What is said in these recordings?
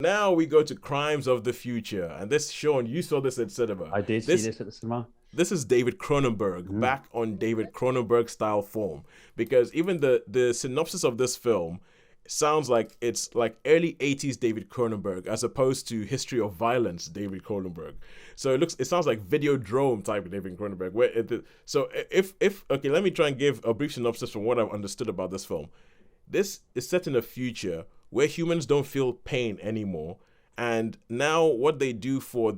Now we go to Crimes of the Future, and this, Sean, you saw this at cinema. I did see this at the cinema. This is David Cronenberg back on David Cronenberg style form, because even the synopsis of this film sounds like it's like early 80s David Cronenberg as opposed to History of Violence David Cronenberg. So it sounds like Videodrome type of David Cronenberg. So if okay, let me try and give a brief synopsis from what I've understood about this film. This is set in a future where humans don't feel pain anymore, and now what they do for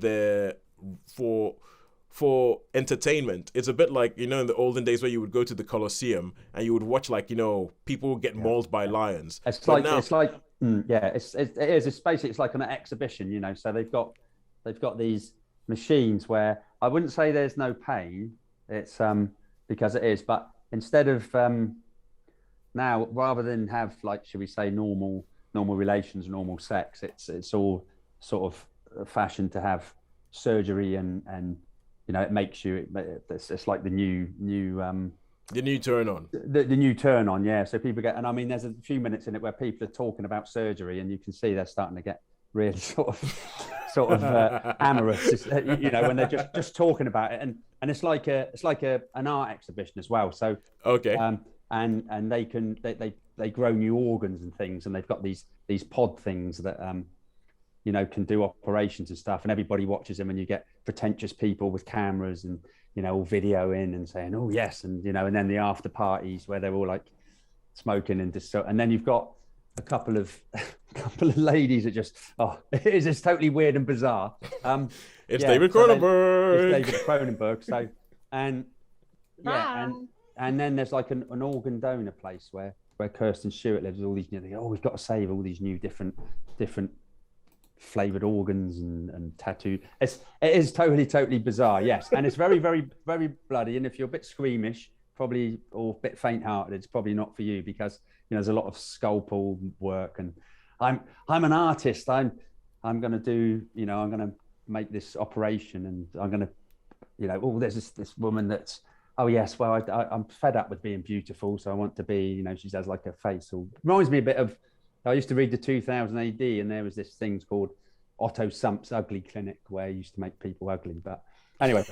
entertainment, it's a bit like, in the olden days where you would go to the Colosseum and you would watch, like, people get mauled by lions. It's basically, it's like an exhibition, so they've got these machines where I wouldn't say there's no pain. It's because it is, but instead of now, rather than have, like, should we say, normal relations, normal sex, it's all sort of fashioned to have surgery and it makes you. It's like the new turn on. The new turn on, yeah. So people get, and I mean, there's a few minutes in it where people are talking about surgery, and you can see they're starting to get really sort of amorous, when they're just talking about it, and it's like an art exhibition as well. So okay, and they grow new organs and things, and they've got these pod things that can do operations and stuff, and everybody watches them, and you get pretentious people with cameras and all video in and saying, oh yes, and and then the after parties where they're all like smoking and then you've got a couple of ladies that just it is just totally weird and bizarre. It's David Cronenberg. It's David Cronenberg. So and then there's like an organ donor place where Kirsten Stewart lives with all these we've got to save all these new different flavored organs and tattoo. It is totally bizarre, yes, and it's very, very, very bloody. And if you're a bit squeamish, probably, or a bit faint-hearted, it's probably not for you, because there's a lot of scalpel work. And I'm an artist. I'm going to do, I'm going to make this operation, and I'm going to, there's this woman that's, oh yes, well I'm fed up with being beautiful, so I want to be, she has like a face. Or reminds me a bit of. I used to read the 2000 AD, and there was this thing called Otto Sump's Ugly Clinic, where he used to make people ugly. But anyway,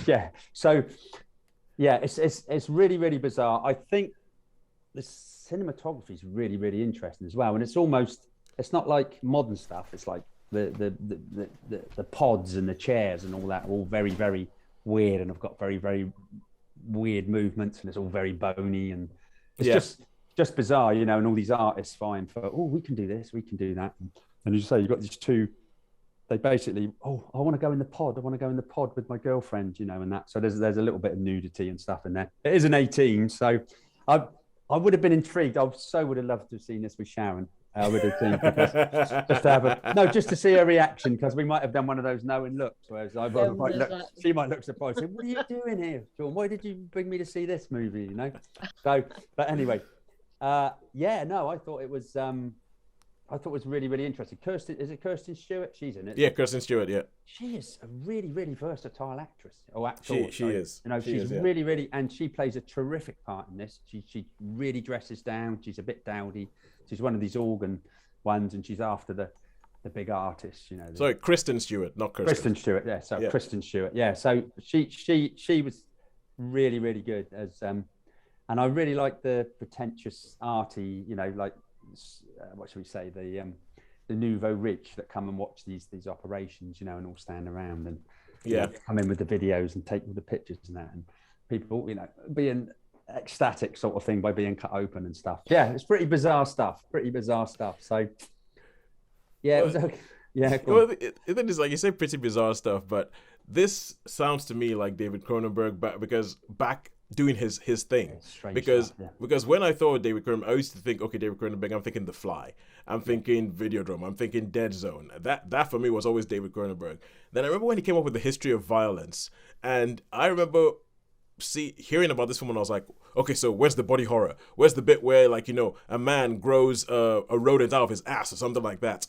yeah. So yeah, it's really, really bizarre. I think the cinematography is really, really interesting as well, and it's not like modern stuff. It's like the pods and the chairs and all that are all very, very weird, and have got very, very weird movements, and it's all very bony, and it's just bizarre, and all these artists vying for, we can do this, we can do that. And you say, you've got these two, they basically, I want to go in the pod with my girlfriend, and that. So there's a little bit of nudity and stuff in there. It is an 18, so I would have been intrigued. I would have loved to have seen this with Sharon. I would have seen, just to see her reaction, because we might have done one of those knowing looks, whereas she might look surprised. Say, what are you doing here, Sean? Why did you bring me to see this movie? So, but anyway. I thought it was really, really interesting. Kirsten Stewart? She's in it. Yeah, Kirsten Stewart. Yeah, she is a really, really versatile actress. Actor. She is. She's really, really, and she plays a terrific part in this. She really dresses down. She's a bit dowdy. She's one of these organ ones, and she's after the big artists. Sorry, Kristen Stewart, not Kirsten. Kristen Stewart. Yeah. So yeah. Kristen Stewart. Yeah. So she was really, really good as. And I really like the pretentious arty, like what should we say, the nouveau rich that come and watch these operations, and all stand around and come in with the videos and take all the pictures and that, and people, being ecstatic sort of thing by being cut open and stuff. Yeah, it's pretty bizarre stuff. So yeah, it was okay. Yeah, cool. Well, it is, like you say, pretty bizarre stuff, but this sounds to me like David Cronenberg, because back doing his thing, because when I thought David Cronenberg, I used to think, okay, David Cronenberg, I'm thinking The Fly, I'm thinking Videodrome, I'm thinking Dead Zone. That for me was always David Cronenberg. Then I remember when he came up with The History of Violence, and I remember hearing about this film, and I was like, okay, so where's the body horror? Where's the bit where, like, a man grows a rodent out of his ass or something like that?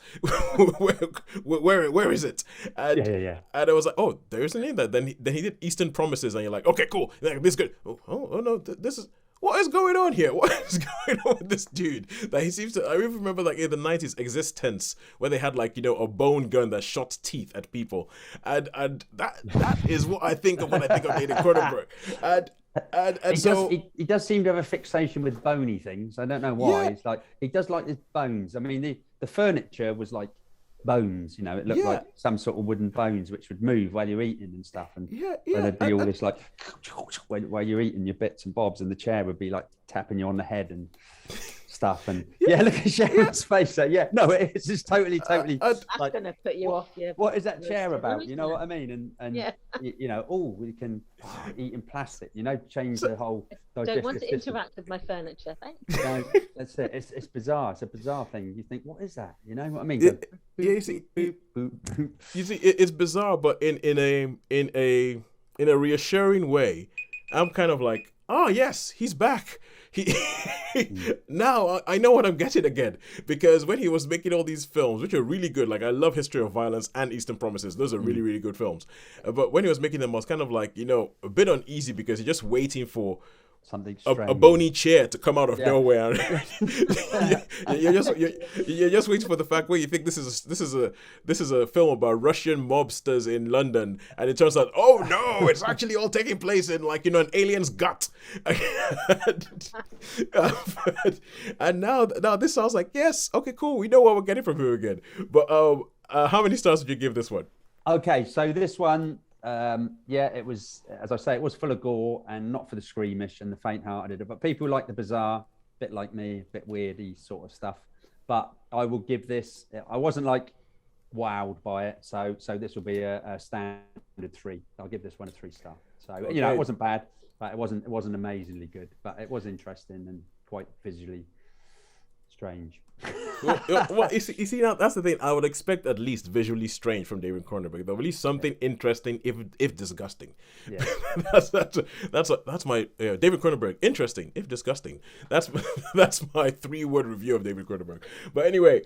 where is it? And, and I was like, oh, there isn't in that. Then he did Eastern Promises, and you're like, okay, cool. Like, this is good. Oh no, this is. what is going on here? What is going on with this dude? That he seems to. I even remember like in the 90s, Existence, where they had like a bone gun that shot teeth at people, and that is what I think of when I think of David Cronenberg. And he does seem to have a fixation with bony things. I don't know why. Yeah. It's like he does like his bones. I mean, the furniture was like bones. It looked like some sort of wooden bones which would move while you're eating and stuff. And there'd be all this like while you're eating your bits and bobs, and the chair would be like tapping you on the head and stuff. And look at Sharon's face. So it's just totally. That's going to put you off. Yeah. What is that chair about? You know what I mean? And we can eat in plastic. Change the whole. Don't want to interact with my furniture. Thanks. No, that's it. It's bizarre. It's a bizarre thing. You think, what is that? You know what I mean? You see, it's bizarre, but in a reassuring way. I'm kind of like, oh yes, he's back. Now I know what I'm getting again, because when he was making all these films, which are really good, like I love History of Violence and Eastern Promises, those are really, really good films. But when he was making them, I was kind of like, a bit uneasy, because you're just waiting for something a bony chair to come out of nowhere. you're just waiting for the fact where you think this is a film about Russian mobsters in London, and it turns out, oh no, it's actually all taking place in an alien's gut. And now this sounds like, yes, okay, cool, we know what we're getting from him again. But how many stars would you give this one? Okay, so this one. It was, as I say, it was full of gore and not for the squeamish and the faint-hearted, but people like the bizarre, a bit like me, a bit weirdy sort of stuff. But I will give this, I wasn't like wowed by it, so this will be a standard 3. I'll give this one a 3-star. So it wasn't bad, but it wasn't amazingly good, but it was interesting and quite visually strange. well, you see, now that's the thing. I would expect at least visually strange from David Cronenberg, though. At least something interesting, if disgusting. Yeah. that's my David Cronenberg. Interesting, if disgusting. That's my 3-word review of David Cronenberg. But anyway,